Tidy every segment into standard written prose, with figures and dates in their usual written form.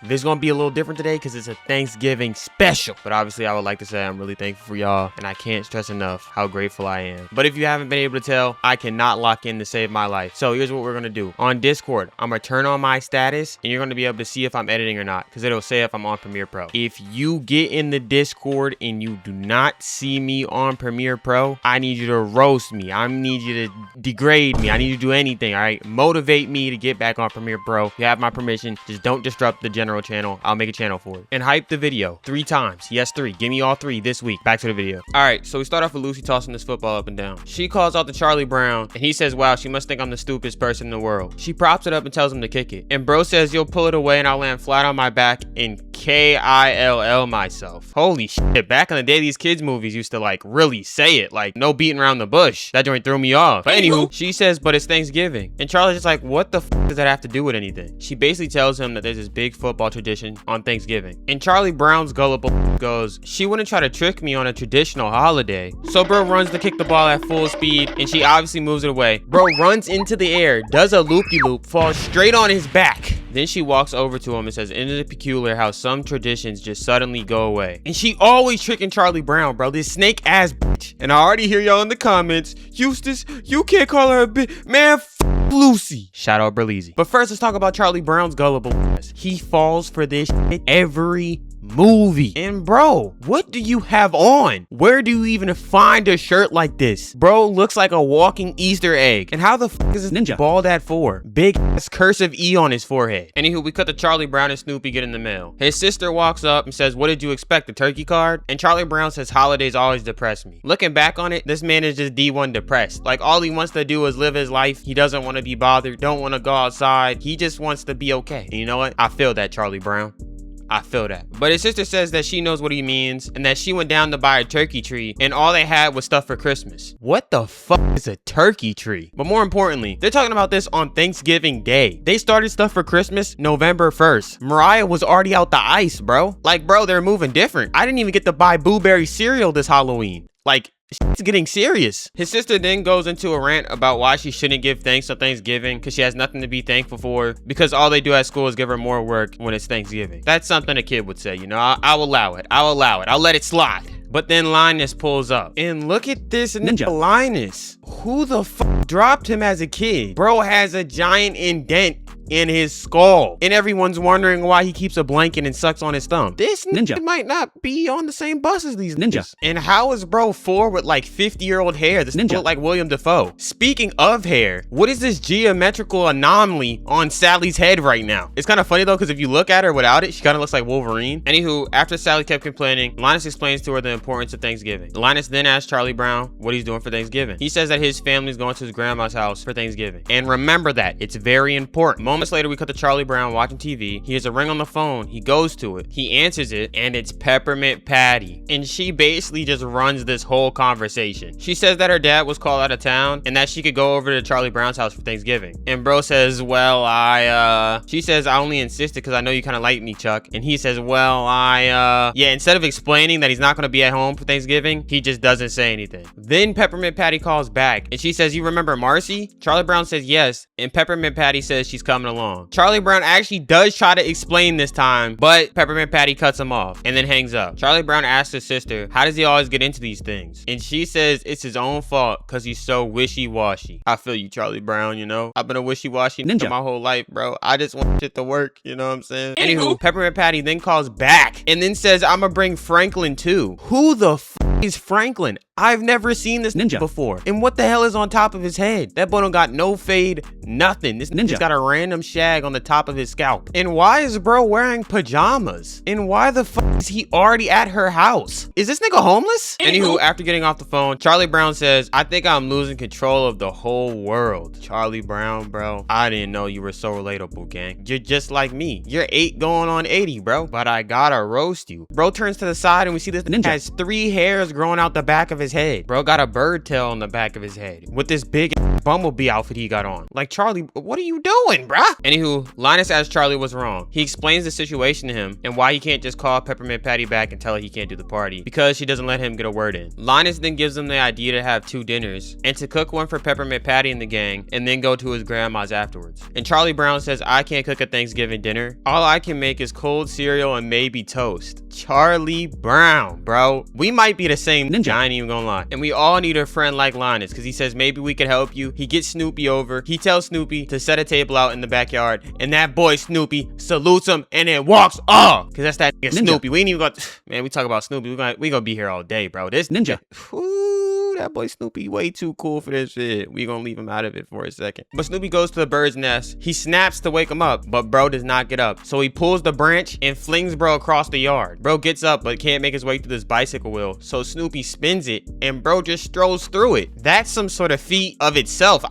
This is going to be a little different today because it's a Thanksgiving special. But obviously, I would like to say I'm really thankful for y'all, and I can't stress enough how grateful I am. But if you haven't been able to tell, I cannot lock in to save my life. So here's what we're going to do. On Discord, I'm going to turn on my status, and you're going to be able to see if I'm editing or not, because it'll say if I'm on Premiere Pro. If you get in the Discord and you do not see me on Premiere Pro, I need you to roast me. I need you to degrade me. I need you to do anything, all right? Motivate me to get back on Premiere Pro. You have my permission. Just don't disrupt the general channel. I'll make a channel for it. And hype the video 3 times. Yes, 3. Give me all 3 this week. Back to the video. All right, so we start off with Lucy tossing this football up and down. She calls out to Charlie Brown, and he says, wow, she must think I'm the stupidest person in the world. She props it up and tells him to kick it. And bro says, you'll pull it away and I'll land flat on my back and KILL myself. Holy shit. Back in the day, these kids movies used to like really say it. Like, no beating around the bush. That joint threw me off. But anywho, she says, but it's Thanksgiving. And Charlie's just like, what the f does that have to do with anything? She basically tells him that there's this big football tradition on Thanksgiving. And Charlie Brown's gullible goes, she wouldn't try to trick me on a traditional holiday. So bro runs to kick the ball at full speed, and she obviously moves it away. Bro runs into the air, does a loop-de-loop, falls straight on his back. Then she walks over to him and says, isn't it peculiar how some traditions just suddenly go away? And she always tricking Charlie Brown, bro. This snake ass bitch. And I already hear y'all in the comments, Eustace, you can't call her a bitch. Man, Lucy. Shout out Berleezy. But first, let's talk about Charlie Brown's gullible ass. He falls for this shit every movie. And bro, what do you have on? Where do you even find a shirt like this? Bro looks like a walking Easter egg. And how the fuck is this ninja bald at for? Big ass cursive E on his forehead. Anywho, we cut to Charlie Brown and Snoopy get in the mail. His sister walks up and says, what did you expect, a turkey card? And Charlie Brown says, holidays always depress me. Looking back on it, this man is just D1 depressed. Like, all he wants to do is live his life. He doesn't want to be bothered, don't want to go outside. He just wants to be okay. And you know what? I feel that, Charlie Brown. I feel that. But his sister says that she knows what he means and that she went down to buy a turkey tree and all they had was stuff for Christmas. What the fuck is a turkey tree? But more importantly, they're talking about this on Thanksgiving Day. They started stuff for Christmas November 1st. Mariah was already out the ice, bro. Like, bro, they're moving different. I didn't even get to buy Blueberry cereal this Halloween. Like, it's getting serious. His sister then goes into a rant about why she shouldn't give thanks on Thanksgiving because she has nothing to be thankful for because all they do at school is give her more work when it's Thanksgiving. That's something a kid would say, you know. I'll allow it. I'll allow it. I'll let it slide. But then Linus pulls up. And look at this ninja Linus. Who the fuck dropped him as a kid? Bro has a giant indent in his skull. And everyone's wondering why he keeps a blanket and sucks on his thumb. This ninja might not be on the same bus as these ninjas. And how is bro 4 with like 50-year-old hair? This ninja look like William Dafoe. Speaking of hair, what is this geometrical anomaly on Sally's head right now? It's kind of funny though, because if you look at her without it, she kind of looks like Wolverine. Anywho, after Sally kept complaining, Linus explains to her the importance of Thanksgiving. Linus then asks Charlie Brown what he's doing for Thanksgiving. He says that his family's going to his grandma's house for Thanksgiving. And remember that, it's very important. Moments later, we cut to Charlie Brown watching TV. He hears a ring on the phone. He goes to it. He answers it, and it's Peppermint Patty. And she basically just runs this whole conversation. She says that her dad was called out of town and that she could go over to Charlie Brown's house for Thanksgiving. And bro says, well, she says, I only insisted because I know you kind of like me, Chuck. And he says, well, yeah, instead of explaining that he's not going to be at home for Thanksgiving, he just doesn't say anything. Then Peppermint Patty calls back and she says, you remember Marcy? Charlie Brown says yes, and Peppermint Patty says she's coming along. Charlie Brown actually does try to explain this time, but Peppermint Patty cuts him off and then hangs up. Charlie Brown asks his sister, how does he always get into these things? And she says it's his own fault because he's so wishy-washy. I feel you, Charlie Brown, you know? I've been a wishy-washy ninja my whole life, bro. I just want shit to work, you know what I'm saying? Anywho, Peppermint Patty then calls back and then says, I'm gonna bring Franklin too. Who the f is Franklin? I've never seen this ninja before. And what the hell is on top of his head? That boy don't got no fade, nothing. This ninja's got a random shag on the top of his scalp. And why is bro wearing pajamas? And why the fuck is he already at her house? Is this nigga homeless? Anywho, after getting off the phone, Charlie Brown says, I think I'm losing control of the whole world. Charlie Brown, bro, I didn't know you were so relatable, gang. You're just like me. You're 8 going on 80, bro. But I gotta roast you. Bro turns to the side and we see this ninja has 3 hairs starts growing out the back of his head. Bro got a bird tail on the back of his head with this big bumblebee outfit he got on. Like, Charlie, what are you doing, bruh? Anywho, Linus asks Charlie what's wrong. He explains the situation to him and why he can't just call Peppermint Patty back and tell her he can't do the party because she doesn't let him get a word in. Linus then gives him the idea to have 2 dinners and to cook one for Peppermint Patty and the gang and then go to his grandma's afterwards. And Charlie Brown says, I can't cook a Thanksgiving dinner. All I can make is cold cereal and maybe toast. Charlie Brown, bro. We might be the same ninja, I ain't even gonna lie. And we all need a friend like Linus because he says maybe we could help you. He gets Snoopy over. He tells Snoopy to set a table out in the backyard and that boy Snoopy salutes him and then walks off because that's that nigga Snoopy. We ain't even got, man, we talk about Snoopy. We gonna be here all day, bro. This ninja. Ooh, that boy Snoopy way too cool for this shit. We gonna leave him out of it for a second. But Snoopy goes to the bird's nest. He snaps to wake him up, but bro does not get up. So he pulls the branch and flings bro across the yard. Bro gets up, but can't make his way through this bicycle wheel. So Snoopy spins it and bro just strolls through it. That's some sort of feat of itself.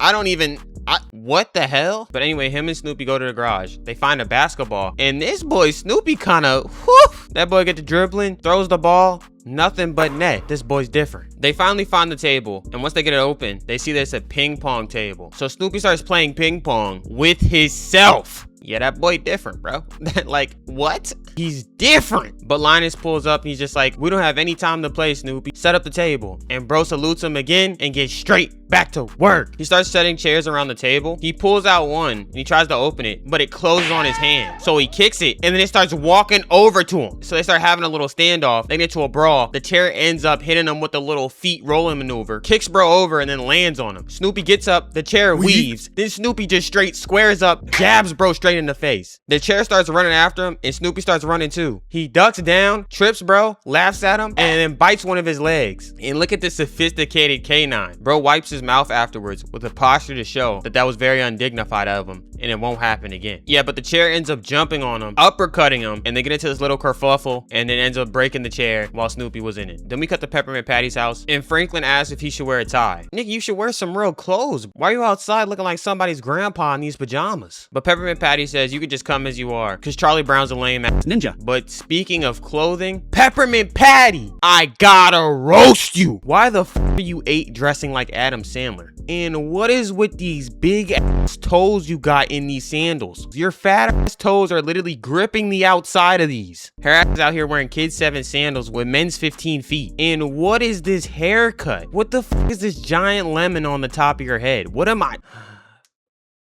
What the hell? But anyway, him and Snoopy go to the garage. They find a basketball. And this boy, Snoopy, that boy get to dribbling, throws the ball. Nothing but net. This boy's different. They finally find the table. And once they get it open, they see there's a ping pong table. So Snoopy starts playing ping pong with himself. Yeah, that boy different, bro. Like, what? He's different. But Linus pulls up. He's just like, we don't have any time to play, Snoopy. Set up the table. And bro salutes him again and gets straight back to work. He starts setting chairs around the table. He pulls out one and he tries to open it, but it closes on his hand. So he kicks it and then it starts walking over to him. So they start having a little standoff. They get to a brawl. The chair ends up hitting him with a little feet rolling maneuver. Kicks bro over and then lands on him. Snoopy gets up. The chair weaves. Then Snoopy just straight squares up, jabs bro straight in the face. The chair starts running after him and Snoopy starts running too. He ducks down, trips bro, laughs at him, and then bites one of his legs. And look at this sophisticated canine. Bro wipes his mouth afterwards with a posture to show that was very undignified of him and it won't happen again. Yeah, but the chair ends up jumping on him, uppercutting him, and they get into this little kerfuffle and then ends up breaking the chair while Snoopy was in it. Then we cut to Peppermint Patty's house and Franklin asks if he should wear a tie. Nick, you should wear some real clothes. Why are you outside looking like somebody's grandpa in these pajamas? But Peppermint Patty says you could just come as you are because Charlie Brown's a lame ass ninja. But speaking of clothing, Peppermint Patty, I gotta roast you. Why the f are you dressing like Adam Sandler? And what is with these big ass toes you got in these sandals? Your fat ass toes are literally gripping the outside of these. Her ass is out here wearing kids 7 sandals with men's 15 feet. And what is this haircut? What the f is this giant lemon on the top of your head? What am I?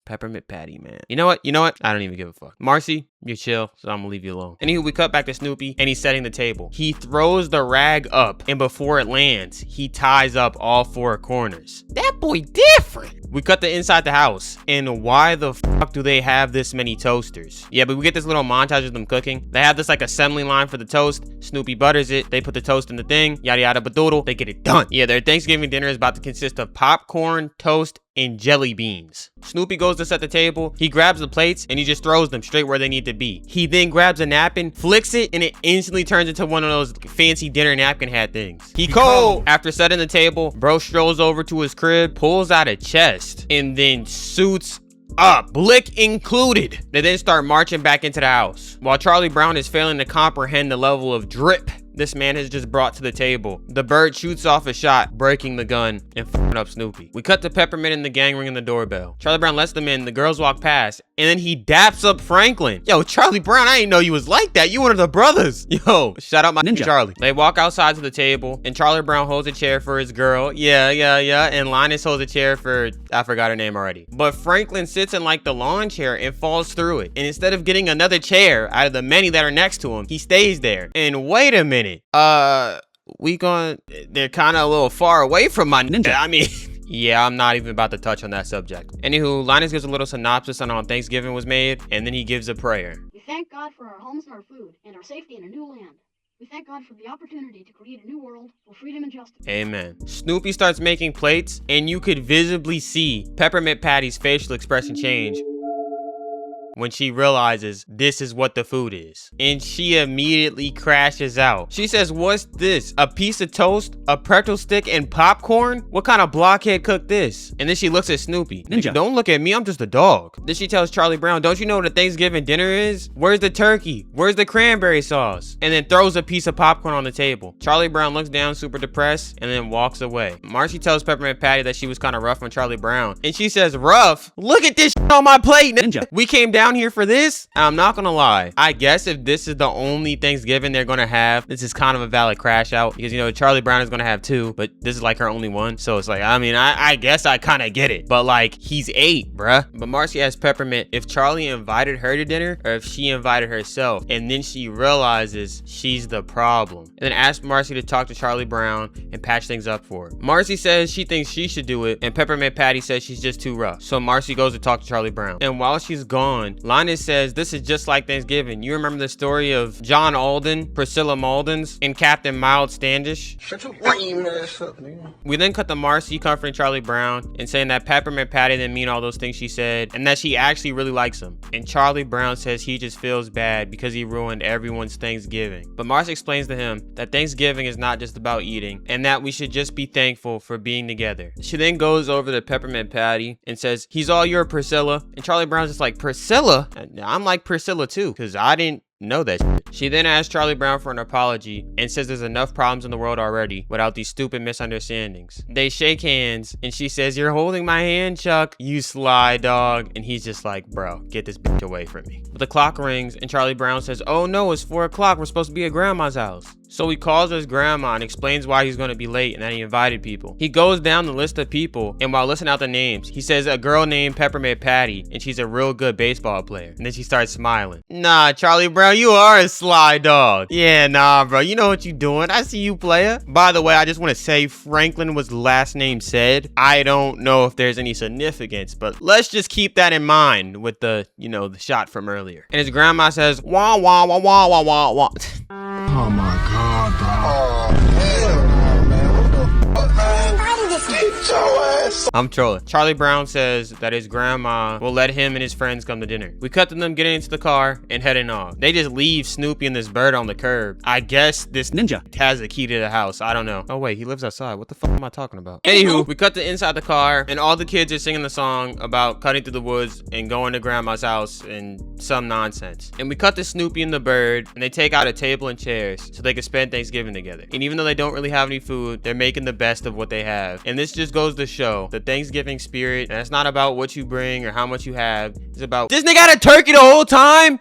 Peppermint Patty, man. You know what? I don't even give a fuck. Marcy, you're chill, so I'm gonna leave you alone. Anywho, we cut back to Snoopy, and he's setting the table. He throws the rag up, and before it lands, he ties up all 4 corners. That boy different. We cut to inside the house, and why the fuck do they have this many toasters? Yeah, but we get this little montage of them cooking. They have this like assembly line for the toast. Snoopy butters it. They put the toast in the thing. Yada yada badoodle. They get it done. Yeah, their Thanksgiving dinner is about to consist of popcorn, toast, and jelly beans. Snoopy goes to set the table. He grabs the plates and he just throws them straight where they need to be. He then grabs a napkin, flicks it, and it instantly turns into one of those fancy dinner napkin hat things. He cold. After setting the table, bro strolls over to his crib, pulls out a chest, and then suits up, Blick included. They then start marching back into the house. While Charlie Brown is failing to comprehend the level of drip this man has just brought to the table, the bird shoots off a shot, breaking the gun and f***ing up Snoopy. We cut to Peppermint and the gang ringing the doorbell. Charlie Brown lets them in, the girls walk past, and then he daps up Franklin. Yo, Charlie Brown, I didn't know you was like that. You one of the brothers. Yo, shout out my ninja Charlie. They walk outside to the table, and Charlie Brown holds a chair for his girl. Yeah. And Linus holds a chair for, I forgot her name already. But Franklin sits in like the lawn chair and falls through it. And instead of getting another chair out of the many that are next to him, he stays there. And wait a minute. They're kind of a little far away from my ninja. I mean, yeah, I'm not even about to touch on that subject. Anywho, Linus gives a little synopsis on how Thanksgiving was made, and then he gives a prayer. We thank God for our homes and our food, and our safety in a new land. We thank God for the opportunity to create a new world for freedom and justice. Amen. Snoopy starts making plates, and you could visibly see Peppermint Patty's facial expression change when she realizes this is what the food is. And she immediately crashes out. She says, what's this? A piece of toast, a pretzel stick, and popcorn? What kind of blockhead cooked this? And then she looks at Snoopy. Ninja, don't look at me, I'm just a dog. Then she tells Charlie Brown, don't you know what a Thanksgiving dinner is? Where's the turkey? Where's the cranberry sauce? And then throws a piece of popcorn on the table. Charlie Brown looks down super depressed and then walks away. Marcy tells Peppermint Patty that she was kind of rough on Charlie Brown. And she says, rough? Look at this shit on my plate, Ninja. We came down here for this? I'm not gonna lie. I guess if this is the only Thanksgiving they're gonna have, this is kind of a valid crash out because, you know, Charlie Brown is gonna have 2, but this is like her only one. So it's like, I mean, I guess I kind of get it, but like, he's 8, bruh. But Marcy asks Peppermint if Charlie invited her to dinner or if she invited herself. And then she realizes she's the problem. And then asks Marcy to talk to Charlie Brown and patch things up for her. Marcy says she thinks she should do it, and Peppermint Patty says she's just too rough. So Marcy goes to talk to Charlie Brown. And while she's gone, Linus says this is just like Thanksgiving. You remember the story of John Alden, Priscilla Muldens, and Captain Mild Standish? Shut your lame ass up, nigga. We then cut to Marcy comforting Charlie Brown and saying that Peppermint Patty didn't mean all those things she said and that she actually really likes him. And Charlie Brown says he just feels bad because he ruined everyone's Thanksgiving. But Marcy explains to him that Thanksgiving is not just about eating and that we should just be thankful for being together. She then goes over to Peppermint Patty and says, he's all your Priscilla. And Charlie Brown's just like, Priscilla? I'm like Priscilla too, because I didn't know that shit. She then asks Charlie Brown for an apology and says there's enough problems in the world already without these stupid misunderstandings. They shake hands and she says, you're holding my hand, Chuck, you sly dog. And he's just like, bro, get this bitch away from me. But the clock rings and Charlie Brown says, oh no, it's 4 o'clock. We're supposed to be at grandma's house. So he calls his grandma and explains why he's going to be late and that he invited people. He goes down the list of people, and while listing out the names, he says a girl named Peppermint Patty, and she's a real good baseball player. And then she starts smiling. Nah, Charlie Brown, you are a sly dog. Yeah, nah, bro, you know what you doing. I see you, player. By the way, I just want to say Franklin was the last name said. I don't know if there's any significance, but let's just keep that in mind with the, you know, the shot from earlier. And his grandma says, wah, wah, wah, wah, wah, wah, wah. Oh my God, bro. Oh, hell no, man. What the fuck, man? Get your ass. I'm trolling. Charlie Brown says that his grandma will let him and his friends come to dinner. We cut to them getting into the car and heading off. They just leave Snoopy and this bird on the curb. I guess this ninja has a key to the house. I don't know. Oh wait, he lives outside. What the fuck am I talking about? Anywho, we cut to inside the car and all the kids are singing the song about cutting through the woods and going to grandma's house and some nonsense. And we cut to Snoopy and the bird and they take out a table and chairs so they can spend Thanksgiving together. And even though they don't really have any food, they're making the best of what they have. And this just goes to show the Thanksgiving spirit. And it's not about what you bring or how much you have. It's about, this nigga had a turkey the whole time?